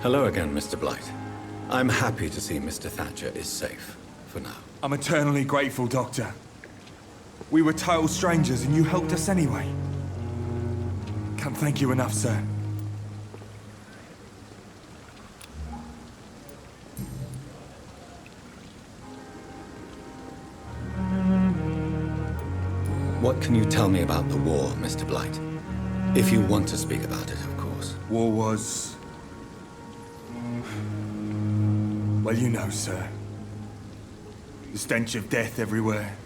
Hello again, Mr. Blight. I'm happy to see Mr. Thatcher is safe, for now. I'm eternally grateful, Doctor. We were total strangers and you helped us anyway. Can't thank you enough, sir. What can you tell me about the war, Mr. Blight? If you want to speak about it, of course. War was... well, you know, sir. The stench of death everywhere.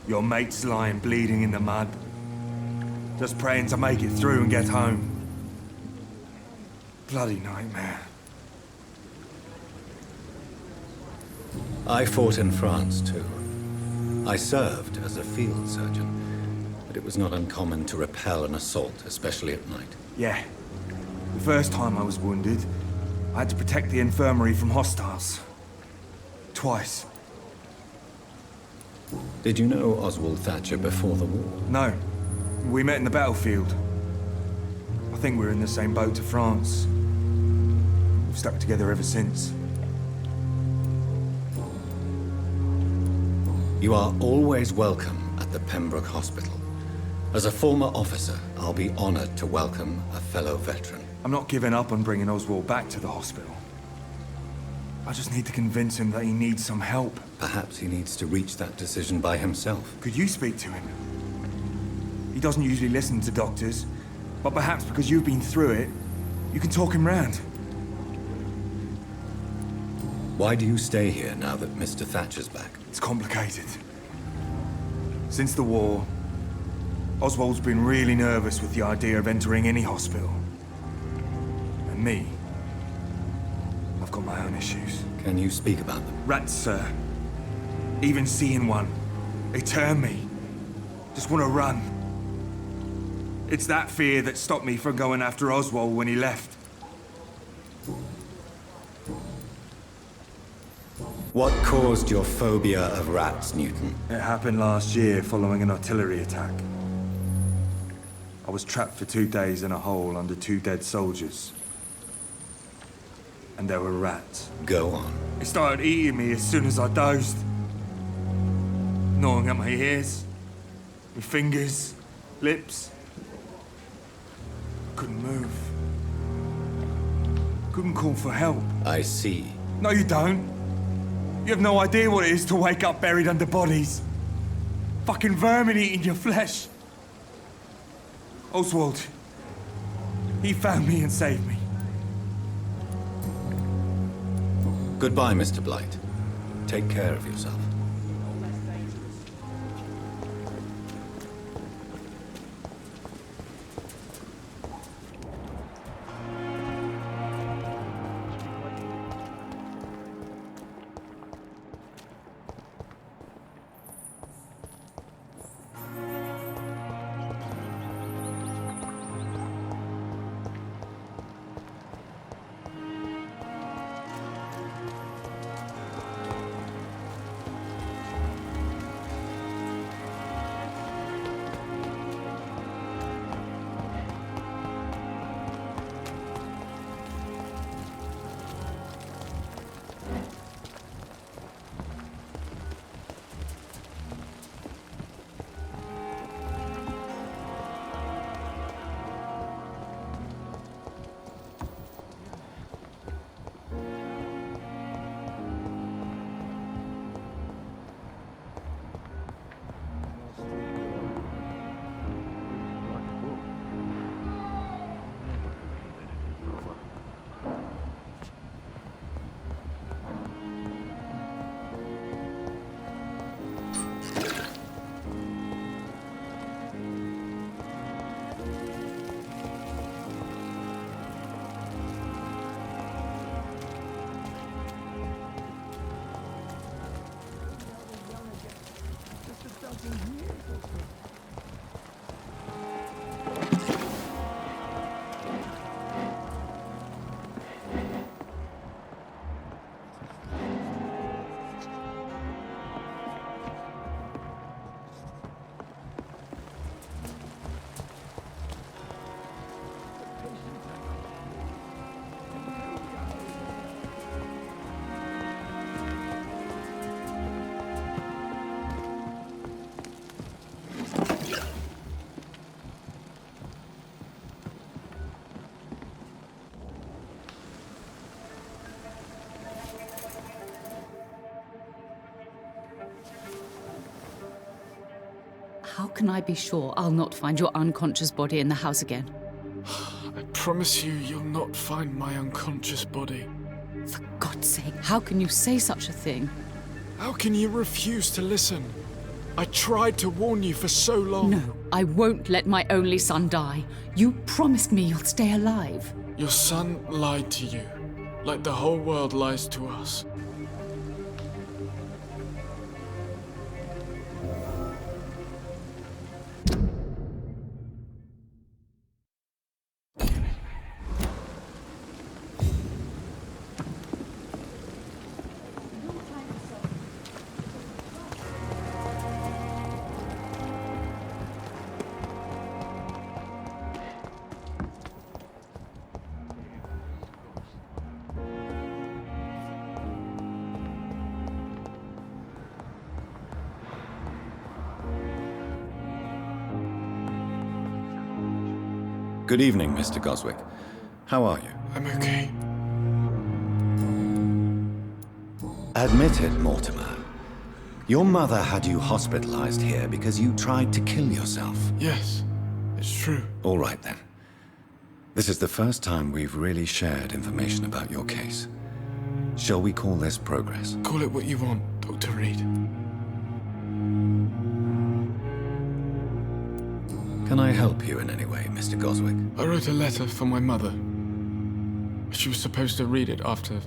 Your mates lying bleeding in the mud. Just praying to make it through and get home. Bloody nightmare. I fought in France, too. I served as a field surgeon, but it was not uncommon to repel an assault, especially at night. Yeah. The first time I was wounded, I had to protect the infirmary from hostiles. Twice. Did you know Oswald Thatcher before the war? No. We met in the battlefield. I think we're in the same boat to France. We've stuck together ever since. You are always welcome at the Pembroke Hospital. As a former officer, I'll be honored to welcome a fellow veteran. I'm not giving up on bringing Oswald back to the hospital. I just need to convince him that he needs some help. Perhaps he needs to reach that decision by himself. Could you speak to him? He doesn't usually listen to doctors, but perhaps because you've been through it, you can talk him round. Why do you stay here now that Mr. Thatcher's back? It's complicated. Since the war, Oswald's been really nervous with the idea of entering any hospital. And me, I've got my own issues. Can you speak about them? Rats, sir. Even seeing one, they turn me. Just want to run. It's that fear that stopped me from going after Oswald when he left. What caused your phobia of rats, Newton? It happened last year following an artillery attack. I was trapped for 2 days in a hole under 2 dead soldiers. And there were rats. Go on. They started eating me as soon as I dozed. Gnawing at my ears, my fingers, lips. Couldn't move. Couldn't call for help. I see. No, you don't. You have no idea what it is to wake up buried under bodies. Fucking vermin eating your flesh. Oswald, he found me and saved me. Goodbye, Mr. Blight. Take care of yourself. can I be sure I'll not find your unconscious body in the house again? I promise you, you'll not find my unconscious body. For God's sake, how can you say such a thing? How can you refuse to listen? I tried to warn you for so long. No, I won't let my only son die. You promised me you'll stay alive. Your son lied to you, like the whole world lies to us. Good evening, Mr. Goswick. How are you? I'm okay. Admit it, Mortimer. Your mother had you hospitalized here because you tried to kill yourself. Yes, it's true. All right, then. This is the first time we've really shared information about your case. Shall we call this progress? Call it what you want, Dr. Reed. Can I help you in any way, Mr. Goswick? I wrote a letter for my mother. She was supposed to read it after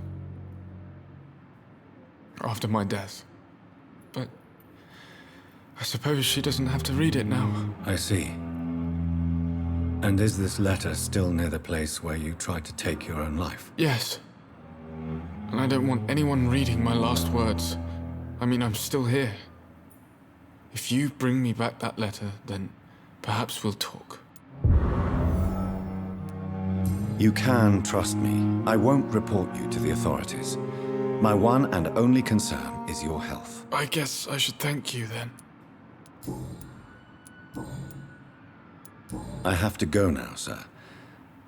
my death. But I suppose she doesn't have to read it now. I see. And is this letter still near the place where you tried to take your own life? Yes. And I don't want anyone reading my last words. I mean, I'm still here. If you bring me back that letter, then perhaps we'll talk. You can trust me. I won't report you to the authorities. My one and only concern is your health. I guess I should thank you then. I have to go now, sir.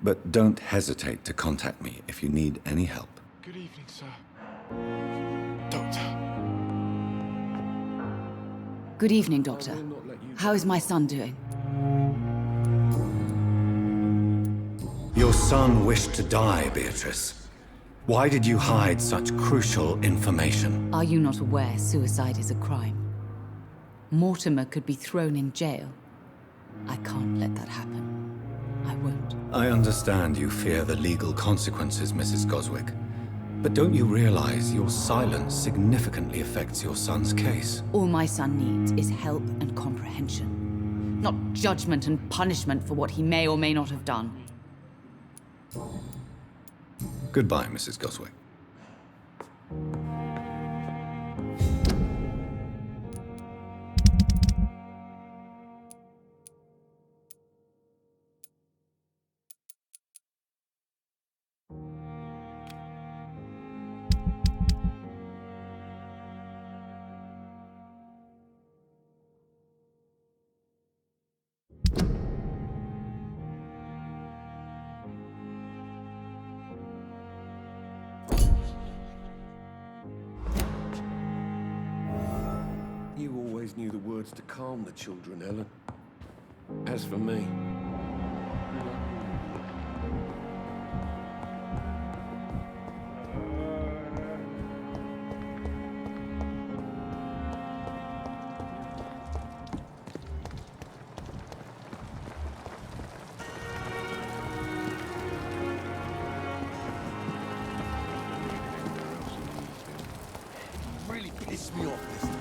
But don't hesitate to contact me if you need any help. Good evening, sir. Doctor. Good evening, Doctor. How is my son doing? Your son wished to die, Beatrice. Why did you hide such crucial information? Are you not aware suicide is a crime? Mortimer could be thrown in jail. I can't let that happen. I won't. I understand you fear the legal consequences, Mrs. Goswick. But don't you realize your silence significantly affects your son's case? All my son needs is help and comprehension. Not judgment and punishment for what he may or may not have done. Goodbye, Mrs. Goswick. You always knew the words to calm the children, Ellen. As for me... really pissed me off this time.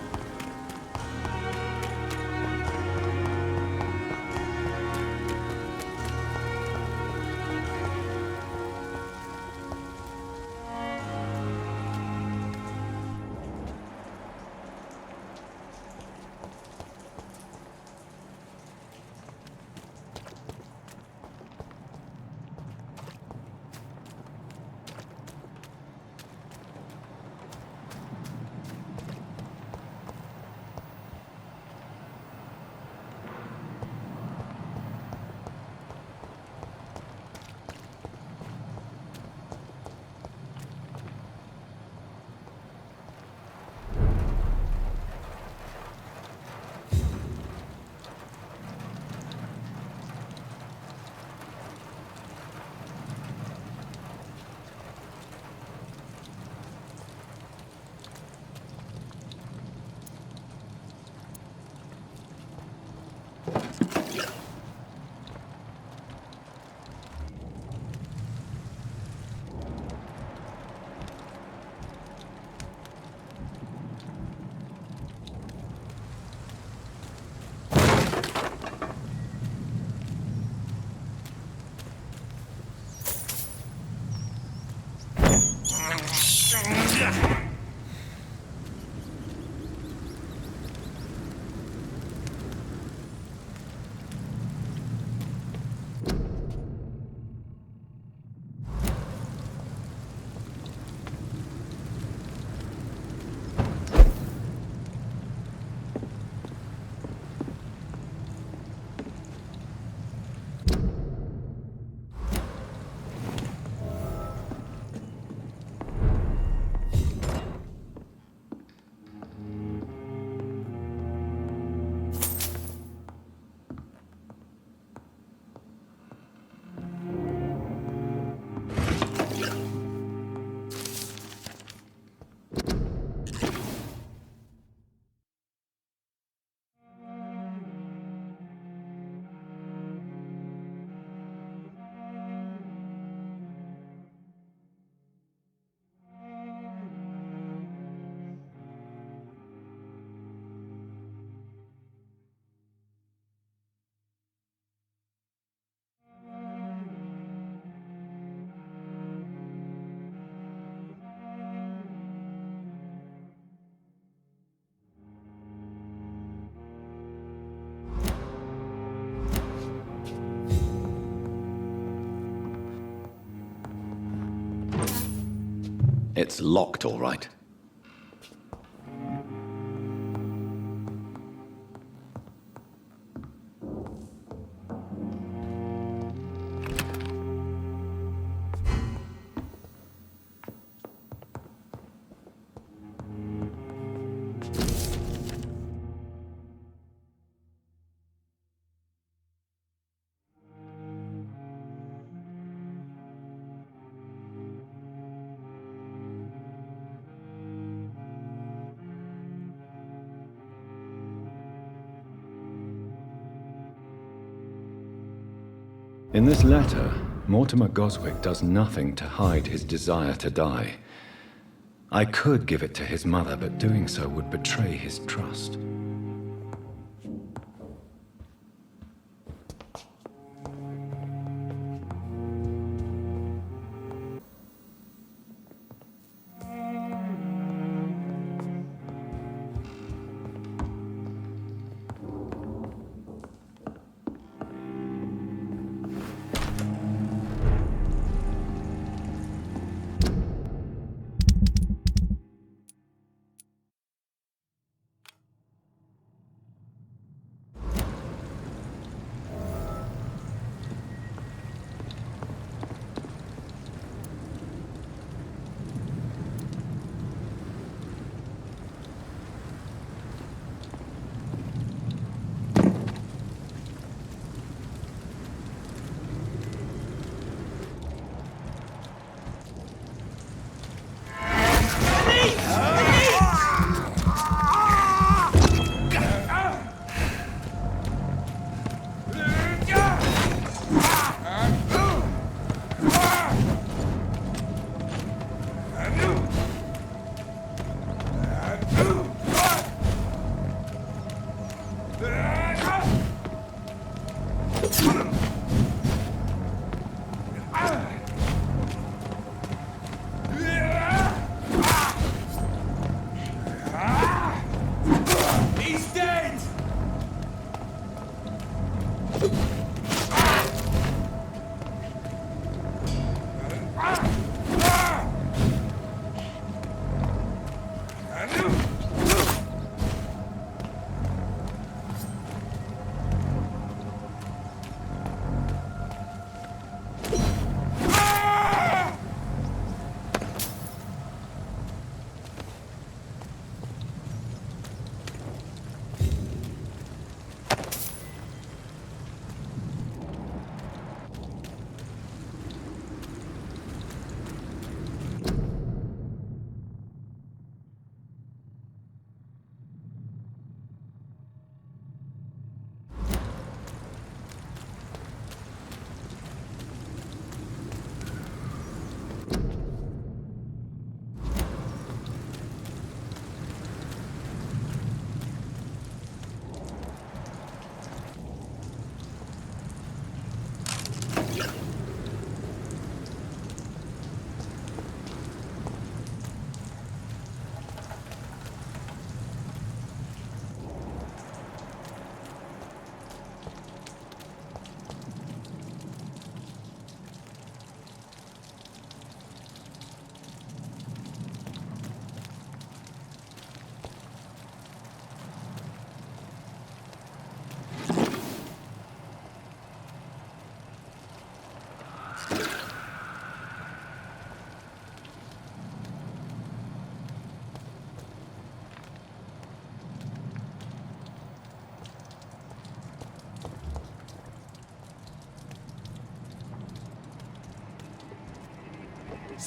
It's locked, all right. In this letter, Mortimer Goswick does nothing to hide his desire to die. I could give it to his mother, but doing so would betray his trust.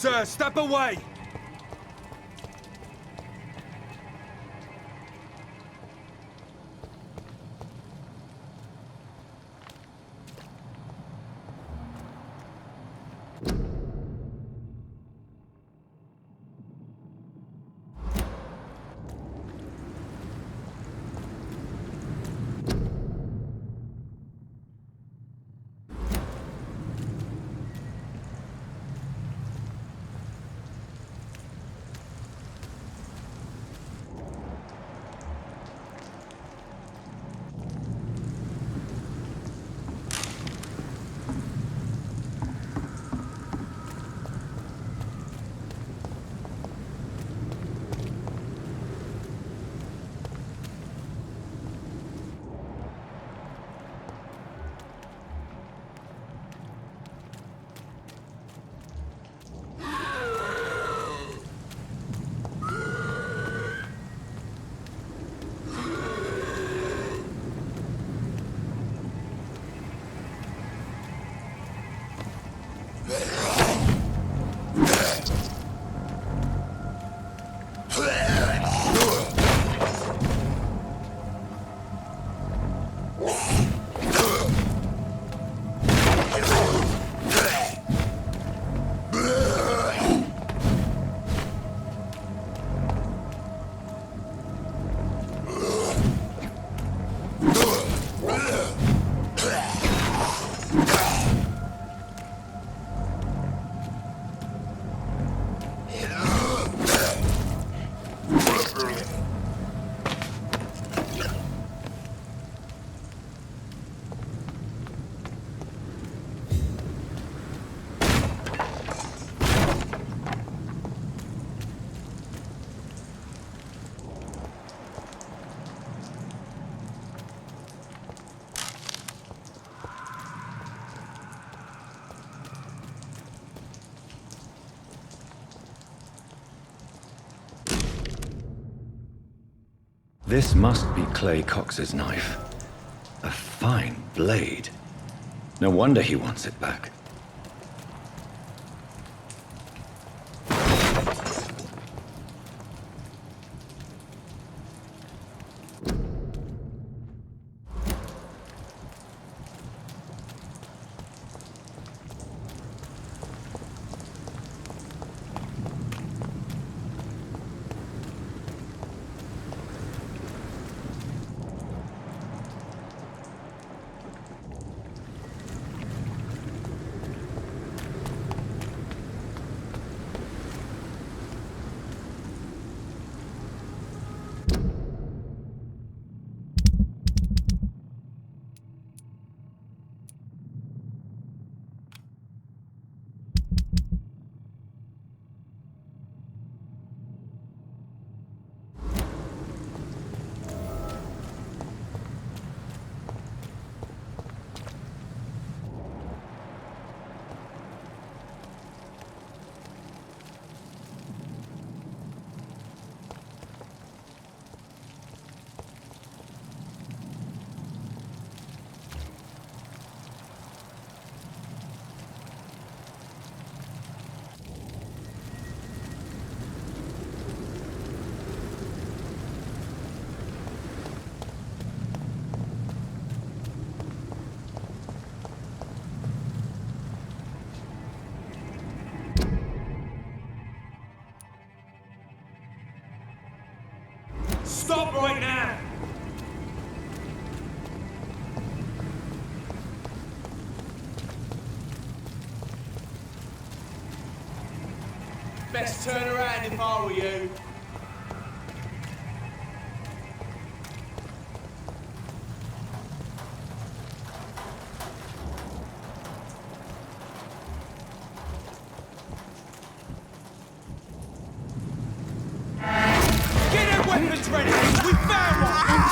Sir, step away! This must be Clay Cox's knife. A fine blade. No wonder he wants it back. Stop right now! Best turn around if I were you. Get their weapons ready! We found one!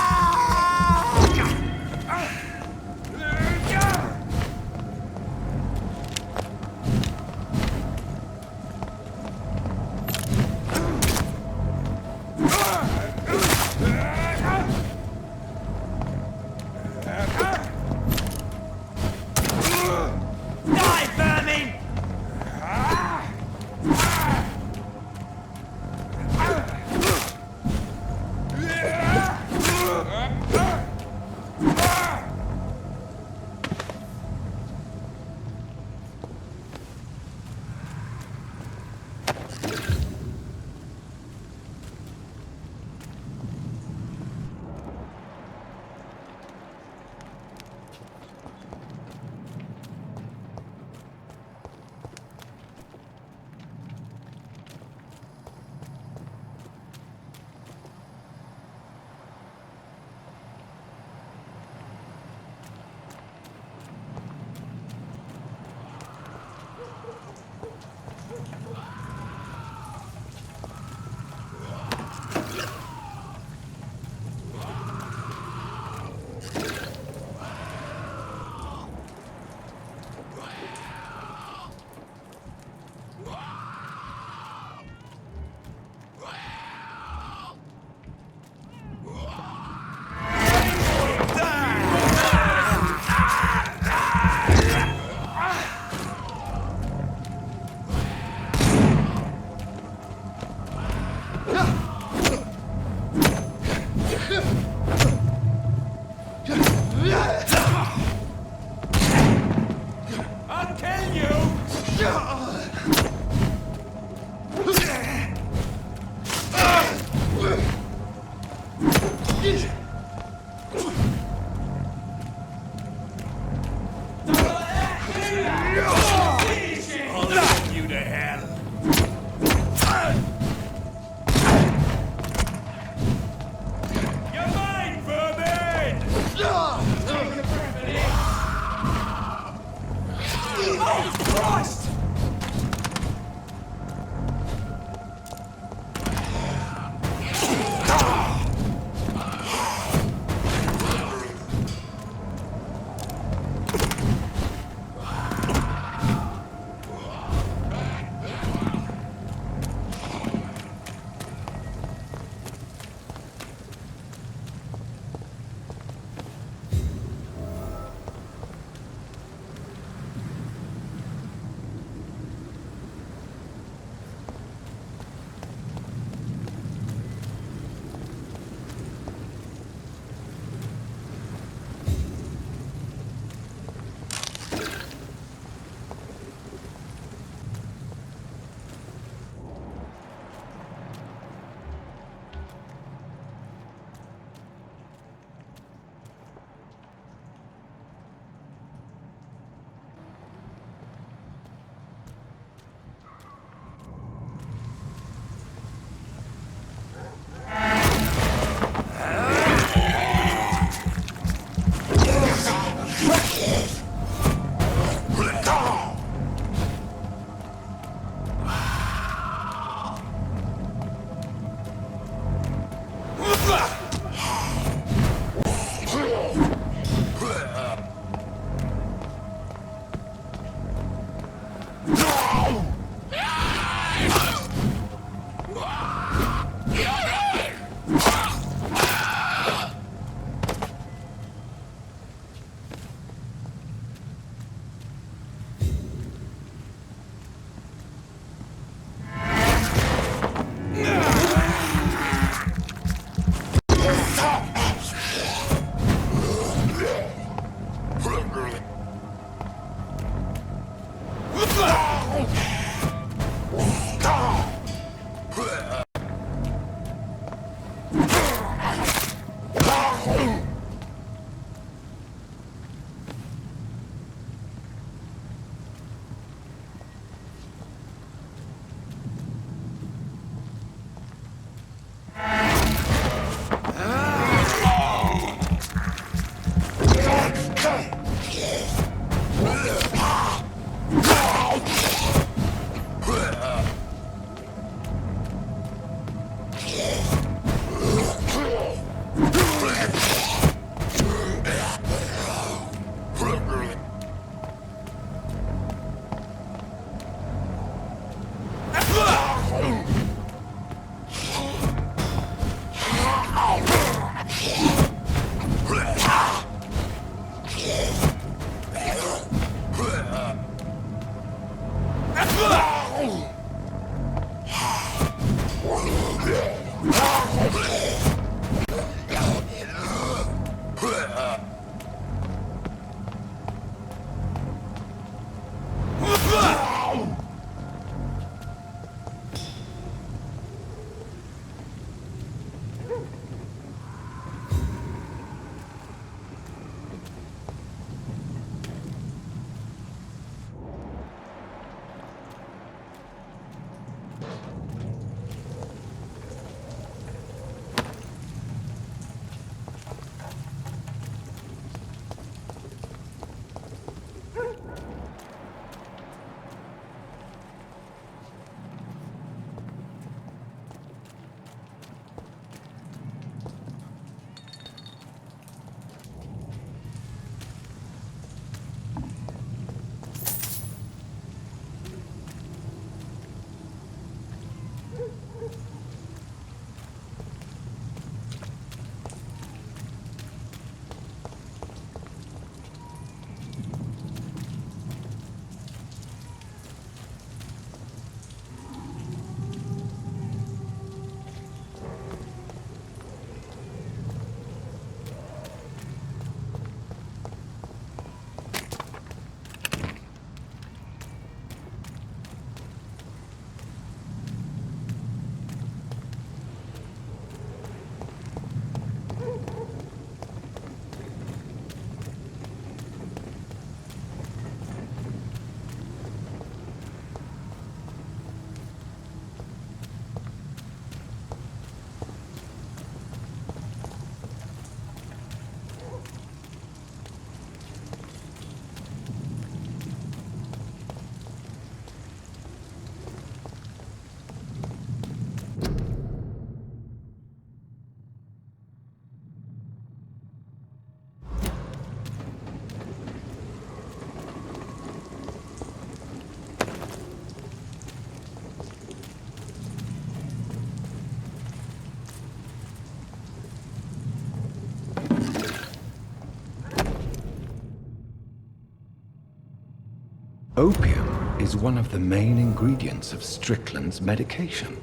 Opium is one of the main ingredients of Strickland's medication.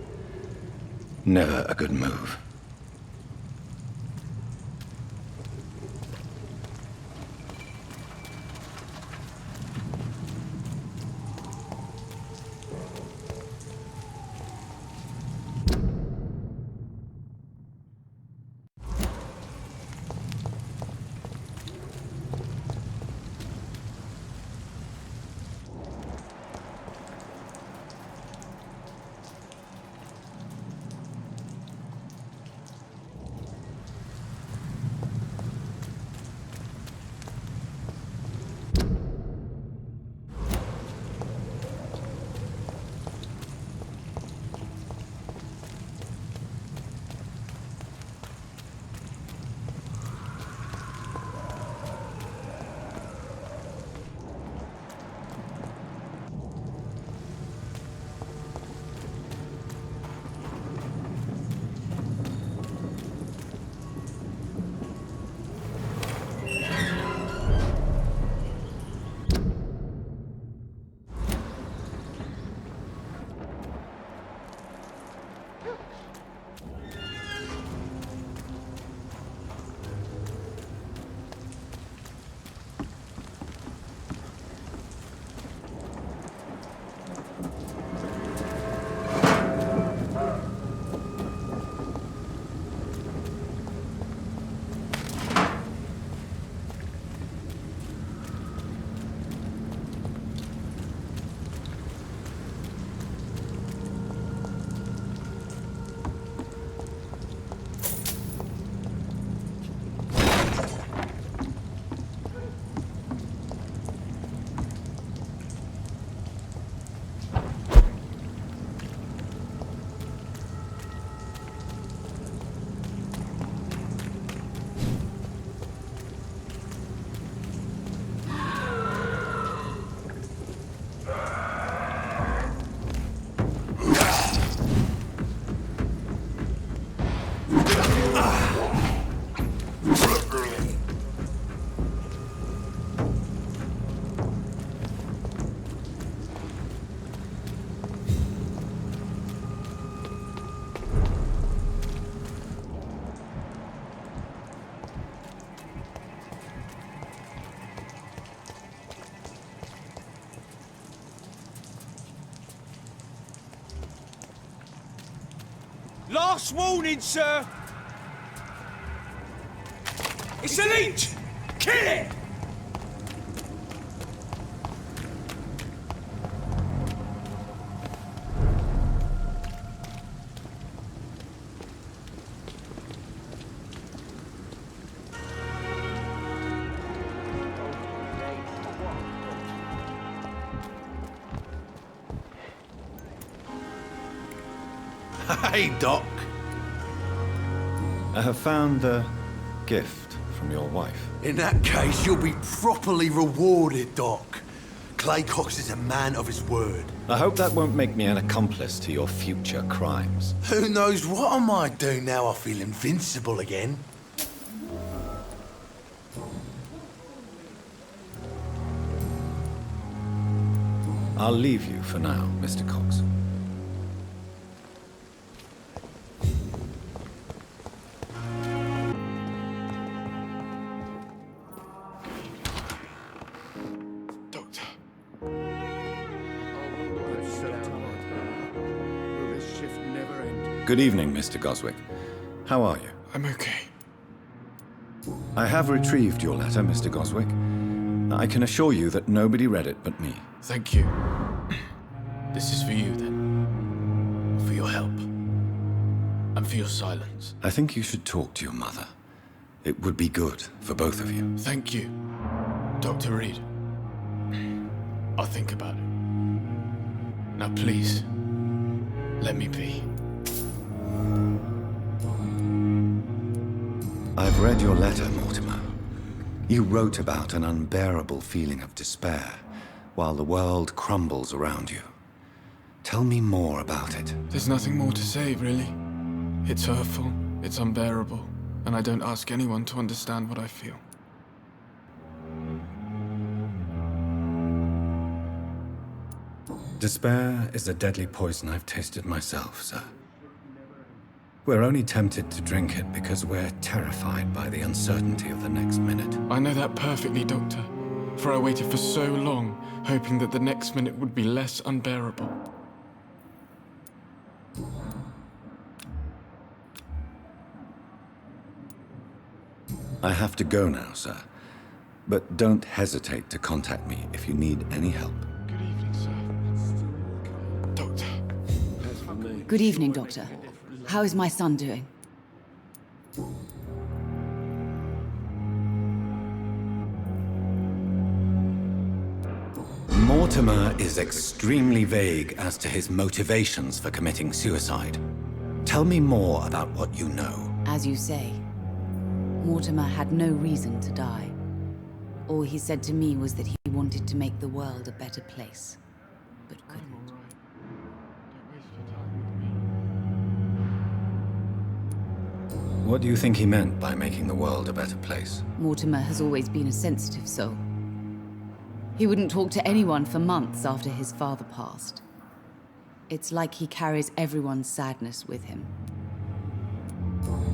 Never a good move. Last warning, sir! It's a leech! Kill it! Hey, Doc. I have found the gift from your wife. In that case, you'll be properly rewarded, Doc. Clay Cox is a man of his word. I hope that won't make me an accomplice to your future crimes. Who knows what I might do now I feel invincible again? I'll leave you for now, Mr. Cox. Doctor. Will this shift never end? Good evening, Mr. Goswick. How are you? I'm okay. I have retrieved your letter, Mr. Goswick. I can assure you that nobody read it but me. Thank you. This is for you, then. For your help. And for your silence. I think you should talk to your mother. It would be good for both of you. Thank you, Dr. Reed. I'll think about it. Now, please, let me be. I've read your letter, Mortimer. You wrote about an unbearable feeling of despair while the world crumbles around you. Tell me more about it. There's nothing more to say, really. It's hurtful, it's unbearable, and I don't ask anyone to understand what I feel. Despair is a deadly poison I've tasted myself, sir. We're only tempted to drink it because we're terrified by the uncertainty of the next minute. I know that perfectly, Doctor. For I waited for so long, hoping that the next minute would be less unbearable. I have to go now, sir. But don't hesitate to contact me if you need any help. Good evening, sir. Doctor. Good evening, Doctor. How is my son doing? Mortimer is extremely vague as to his motivations for committing suicide. Tell me more about what you know. As you say, Mortimer had no reason to die. All he said to me was that he wanted to make the world a better place, but couldn't. What do you think he meant by making the world a better place? Mortimer has always been a sensitive soul. He wouldn't talk to anyone for months after his father passed. It's like he carries everyone's sadness with him.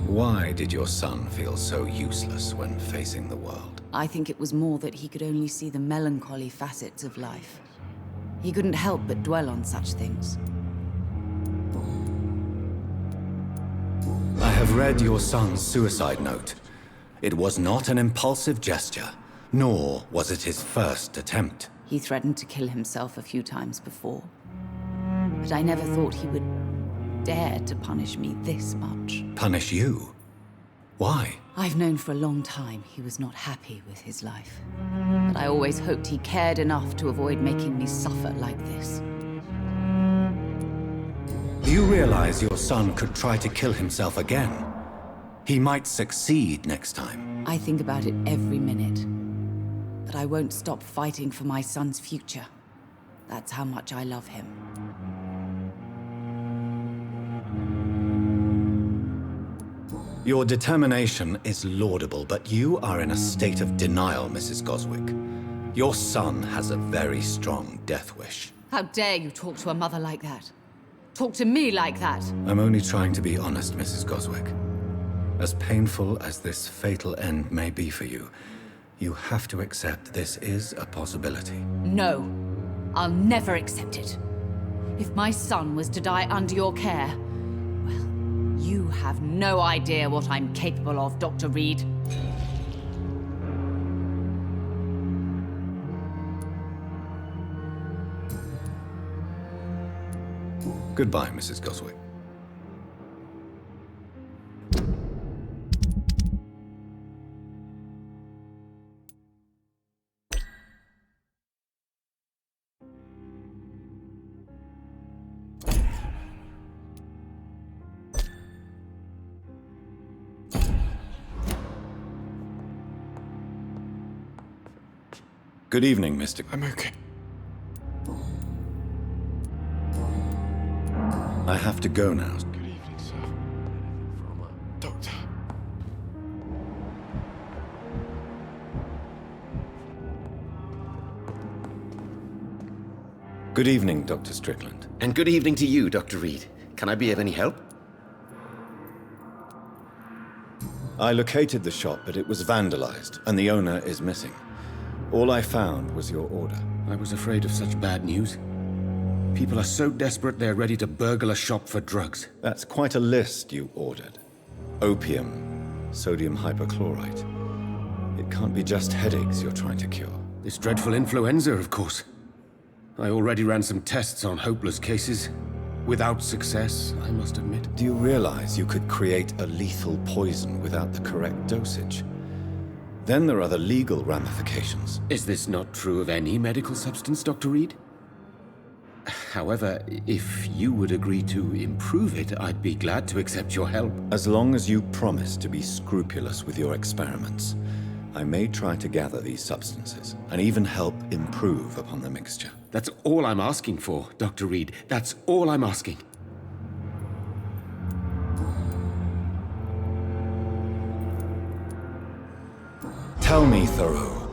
Why did your son feel so useless when facing the world? I think it was more that he could only see the melancholy facets of life. He couldn't help but dwell on such things. I have read your son's suicide note. It was not an impulsive gesture, nor was it his first attempt. He threatened to kill himself a few times before. But I never thought he would dare to punish me this much. Punish you? Why? I've known for a long time he was not happy with his life. But I always hoped he cared enough to avoid making me suffer like this. Do you realize your son could try to kill himself again? He might succeed next time. I think about it every minute. But I won't stop fighting for my son's future. That's how much I love him. Your determination is laudable, but you are in a state of denial, Mrs. Goswick. Your son has a very strong death wish. How dare you talk to a mother like that? Talk to me like that? I'm only trying to be honest, Mrs. Goswick. As painful as this fatal end may be for you, you have to accept this is a possibility. No, I'll never accept it. If my son was to die under your care, well, You have no idea what I'm capable of, Dr. Reed. Goodbye, Mrs. Goswick. Good evening, Mr. I'm okay. I have to go now. Good evening, sir. Doctor. Good evening, Dr. Strickland. And good evening to you, Dr. Reed. Can I be of any help? I located the shop, but it was vandalized, and the owner is missing. All I found was your order. I was afraid of such bad news. People are so desperate they're ready to burgle a shop for drugs. That's quite a list you ordered. Opium, sodium hypochlorite. It can't be just headaches you're trying to cure. This dreadful influenza, of course. I already ran some tests on hopeless cases. Without success, I must admit. Do you realize you could create a lethal poison without the correct dosage? Then there are the legal ramifications. Is this not true of any medical substance, Dr. Reed? However, if you would agree to improve it, I'd be glad to accept your help. As long as you promise to be scrupulous with your experiments, I may try to gather these substances, and even help improve upon the mixture. That's all I'm asking for, Dr. Reed. That's all I'm asking. Tell me, Thoreau,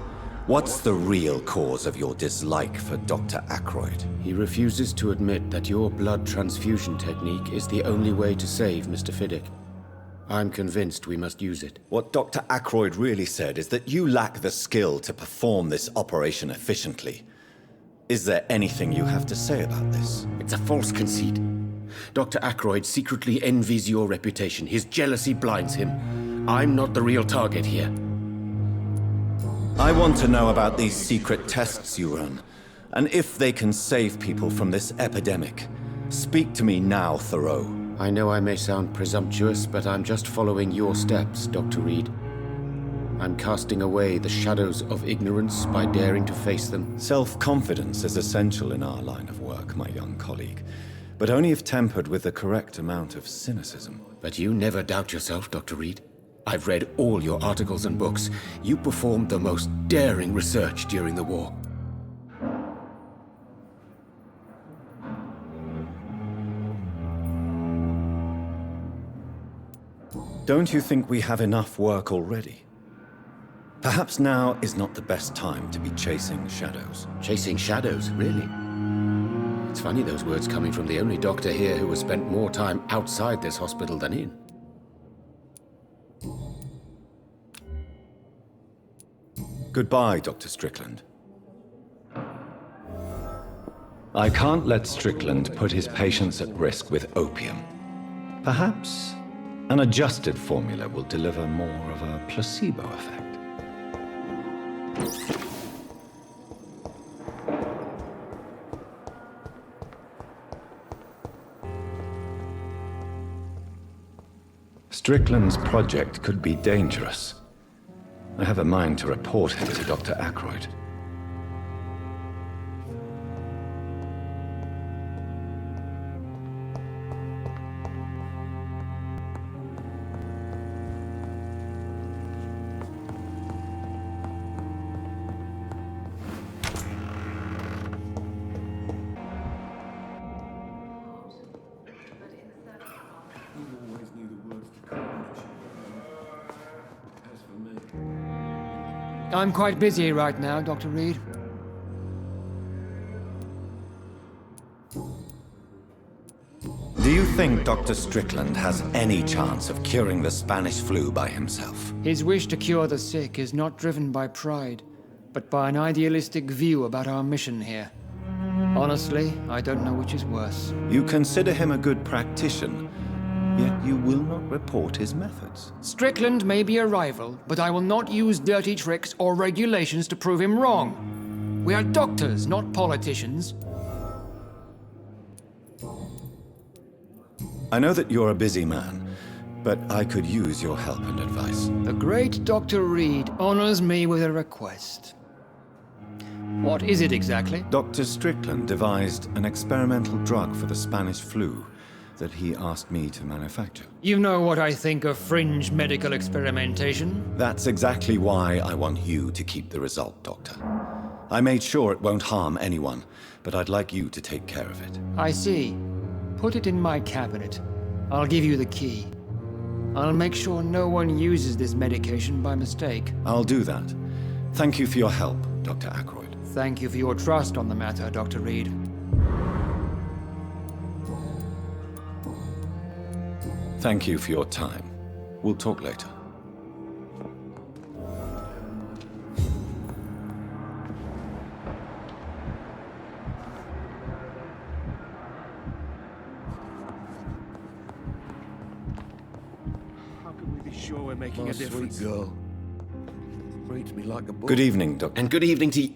what's the real cause of your dislike for Dr. Ackroyd? He refuses to admit that your blood transfusion technique is the only way to save Mr. Fiddick. I'm convinced we must use it. What Dr. Ackroyd really said is that you lack the skill to perform this operation efficiently. Is there anything you have to say about this? It's a false conceit. Dr. Ackroyd secretly envies your reputation. His jealousy blinds him. I'm not the real target here. I want to know about these secret tests you run, and if they can save people from this epidemic. Speak to me now, Thoreau. I know I may sound presumptuous, but I'm just following your steps, Dr. Reed. I'm casting away the shadows of ignorance by daring to face them. Self-confidence is essential in our line of work, my young colleague, but only if tempered with the correct amount of cynicism. But you never doubt yourself, Dr. Reed. I've read all your articles and books. You performed the most daring research during the war. Don't you think we have enough work already? Perhaps now is not the best time to be chasing shadows. Chasing shadows, really? It's funny those words coming from the only doctor here who has spent more time outside this hospital than in. Goodbye, Dr. Strickland. I can't let Strickland put his patients at risk with opium. Perhaps an adjusted formula will deliver more of a placebo effect. Strickland's project could be dangerous. I have a mind to report it to Dr. Ackroyd. I'm quite busy right now, Dr. Reed. Do you think Dr. Strickland has any chance of curing the Spanish flu by himself? His wish to cure the sick is not driven by pride, but by an idealistic view about our mission here. Honestly, I don't know which is worse. You consider him a good practitioner, Yet you will not report his methods. Strickland may be a rival, but I will not use dirty tricks or regulations to prove him wrong. We are doctors, not politicians. I know that you're a busy man, but I could use your help and advice. The great Dr. Reed honors me with a request. What is it exactly? Dr. Strickland devised an experimental drug for the Spanish flu that he asked me to manufacture. You know what I think of fringe medical experimentation? That's exactly why I want you to keep the result, Doctor. I made sure it won't harm anyone, but I'd like you to take care of it. I see. Put it in my cabinet. I'll give you the key. I'll make sure no one uses this medication by mistake. I'll do that. Thank you for your help, Dr. Ackroyd. Thank you for your trust on the matter, Dr. Reed. Thank you for your time. We'll talk later. How can we be sure we're making My a difference? sweet girl. Reads me like a book. Good evening, Doctor. And good evening to you.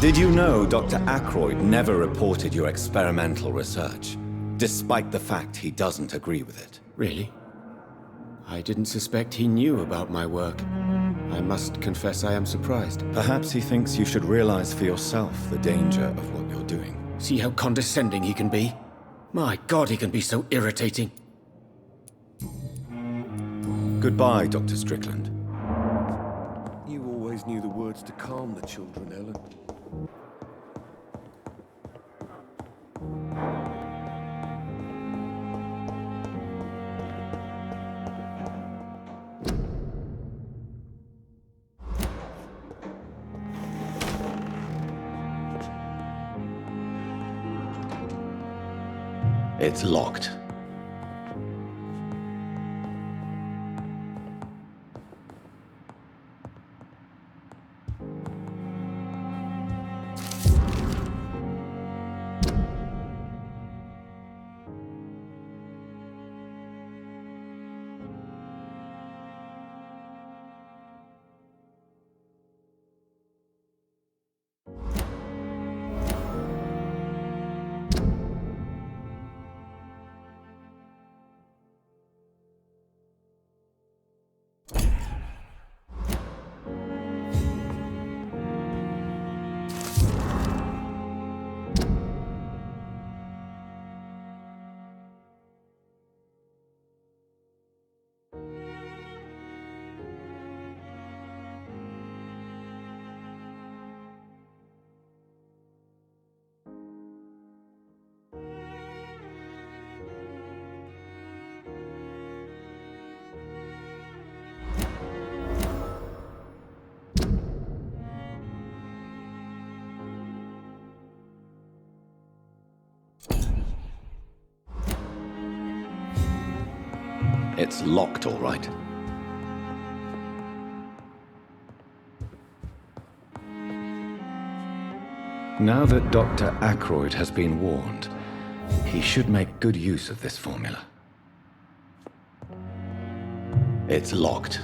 Did you know Dr. Ackroyd never reported your experimental research, despite the fact he doesn't agree with it? Really? I didn't suspect he knew about my work. I must confess I am surprised. Perhaps he thinks you should realize for yourself the danger of what you're doing. See how condescending he can be? My God, he can be so irritating. Goodbye, Dr. Strickland. You always knew the words to calm the children, Ellen. It's locked. It's locked, all right. Now that Dr. Ackroyd has been warned, he should make good use of this formula. It's locked.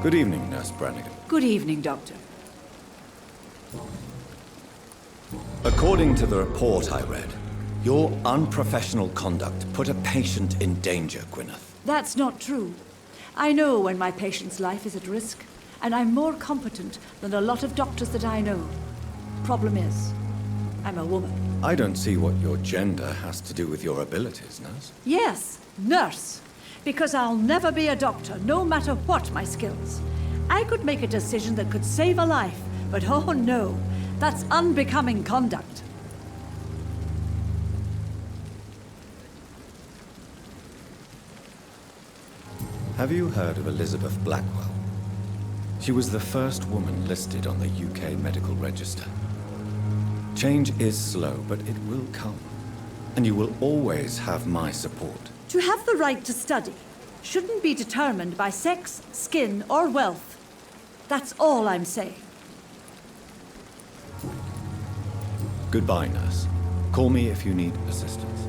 Good evening, Nurse Brannigan. Good evening, Doctor. According to the report I read, your unprofessional conduct put a patient in danger, Gwyneth. That's not true. I know when my patient's life is at risk, and I'm more competent than a lot of doctors that I know. Problem is, I'm a woman. I don't see what your gender has to do with your abilities, Nurse. Yes, nurse. Because I'll never be a doctor, no matter what my skills. I could make a decision that could save a life, but oh no, that's unbecoming conduct. Have you heard of Elizabeth Blackwell? She was the first woman listed on the UK Medical Register. Change is slow, but it will come. And you will always have my support. To have the right to study shouldn't be determined by sex, skin, or wealth. That's all I'm saying. Goodbye, Nurse. Call me if you need assistance.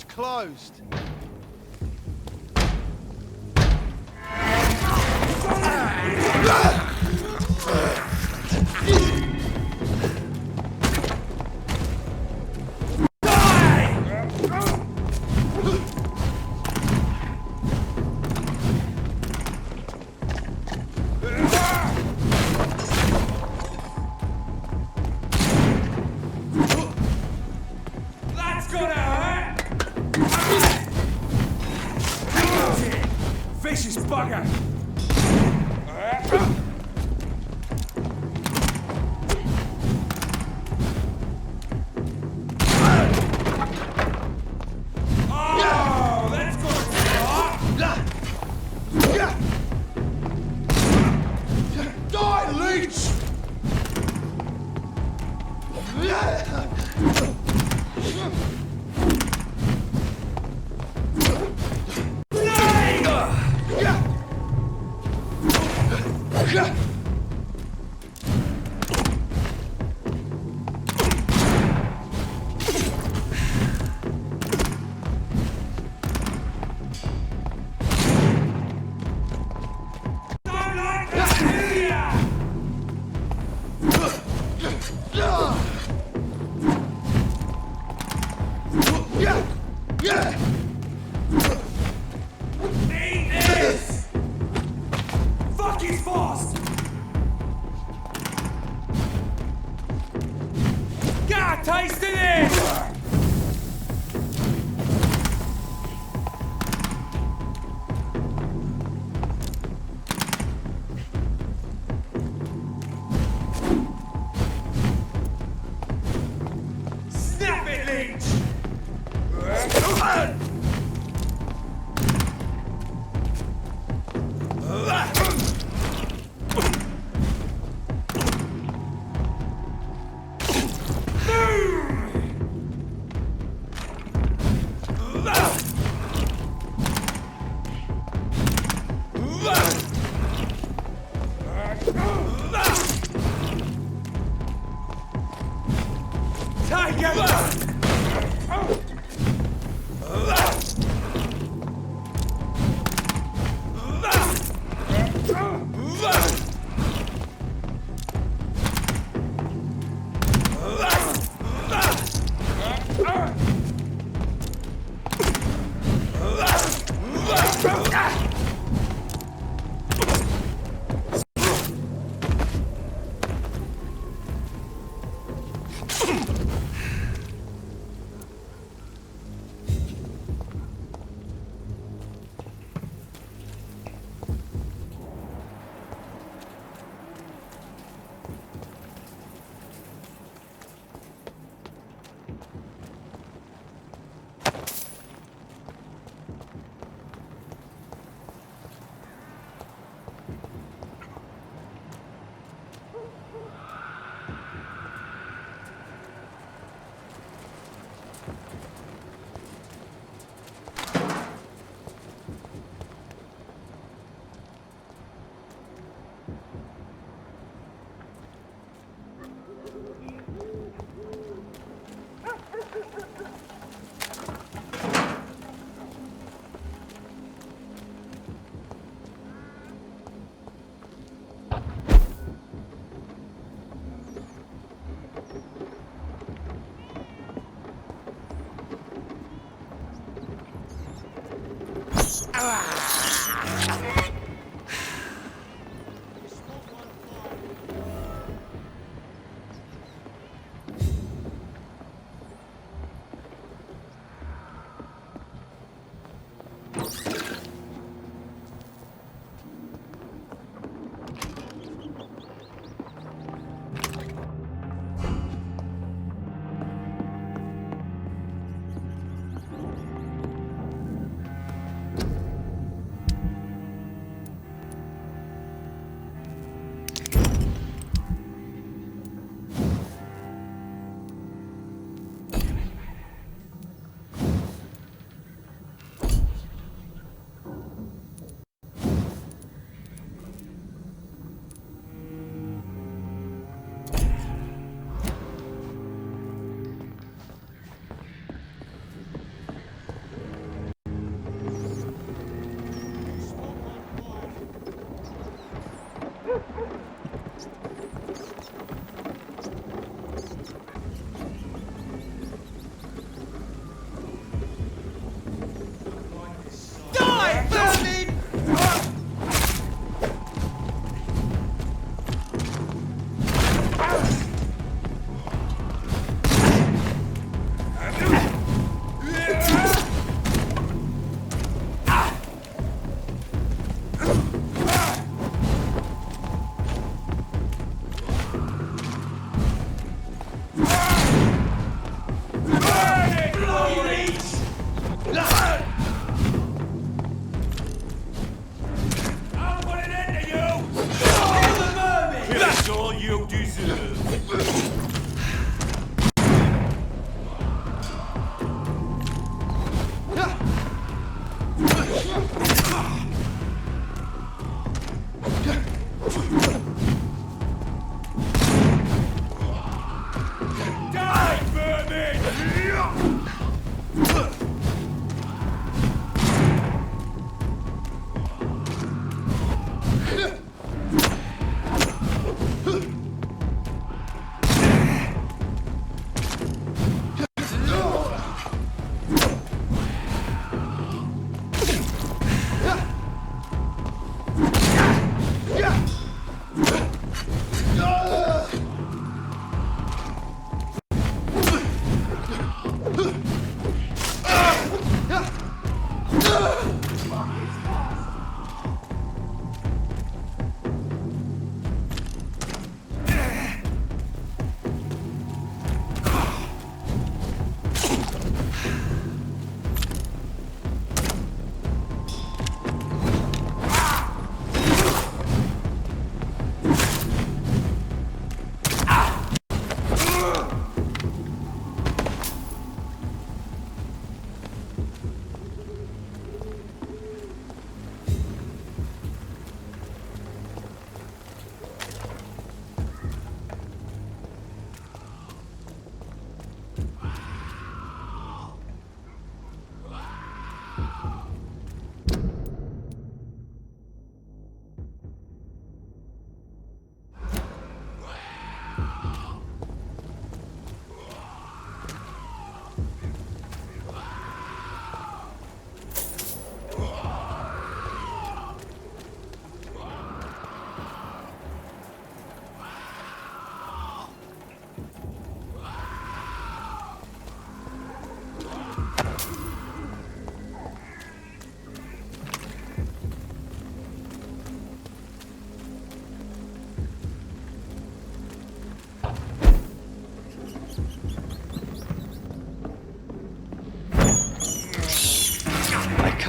Closed. Vicious bugger! Oh, that's gonna stop! Die, leech!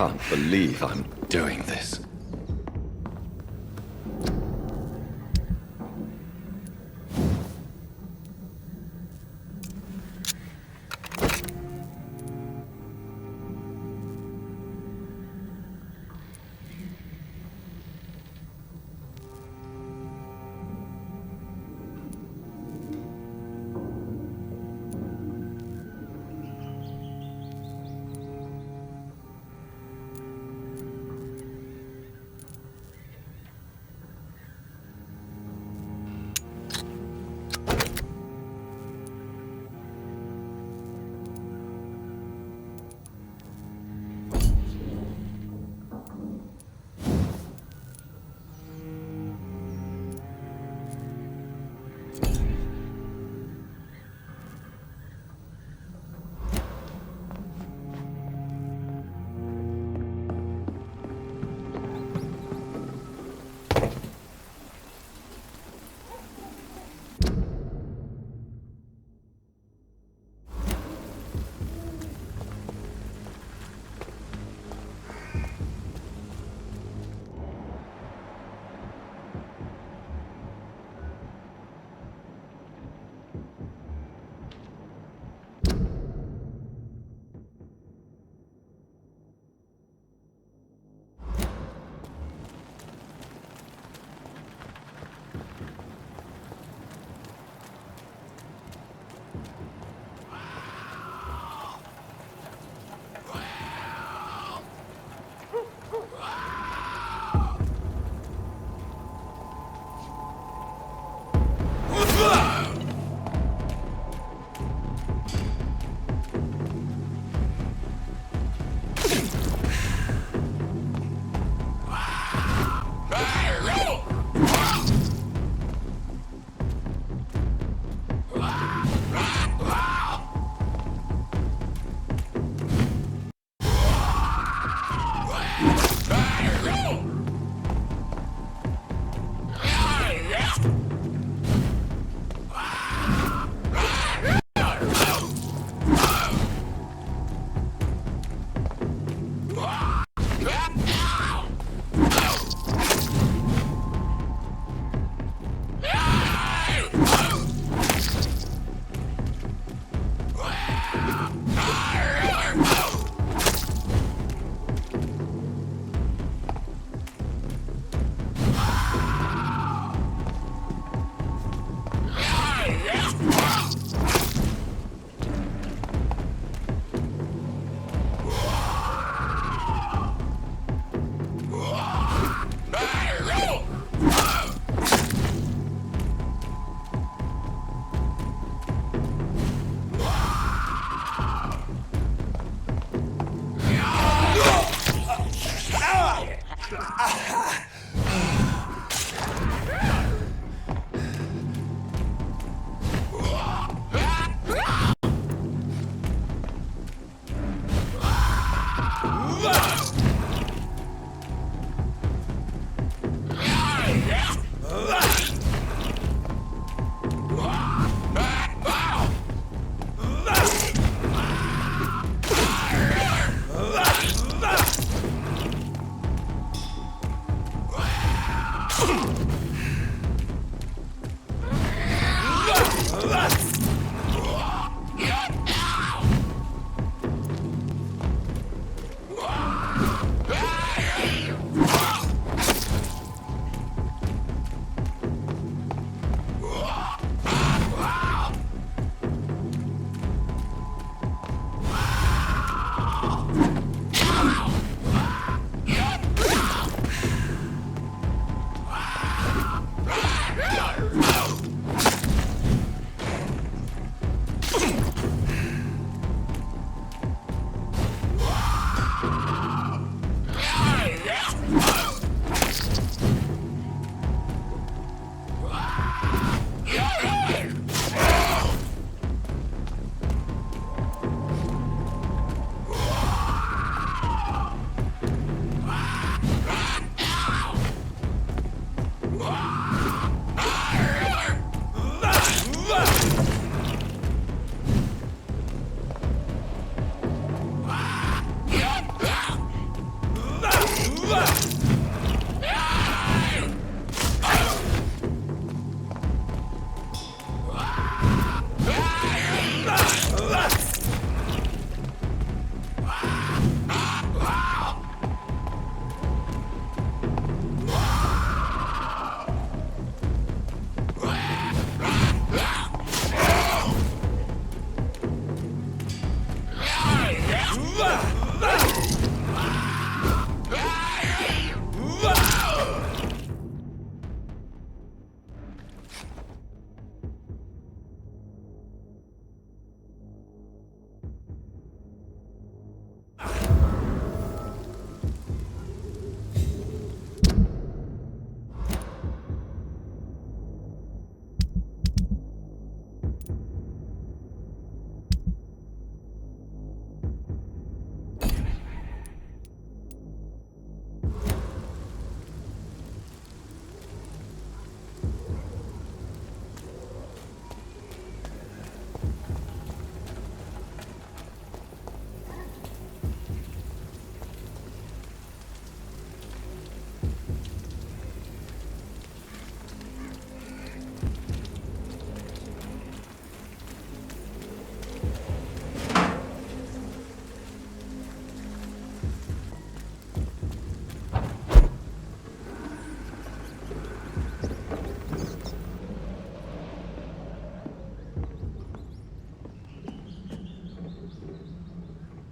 can't believe I'm doing this.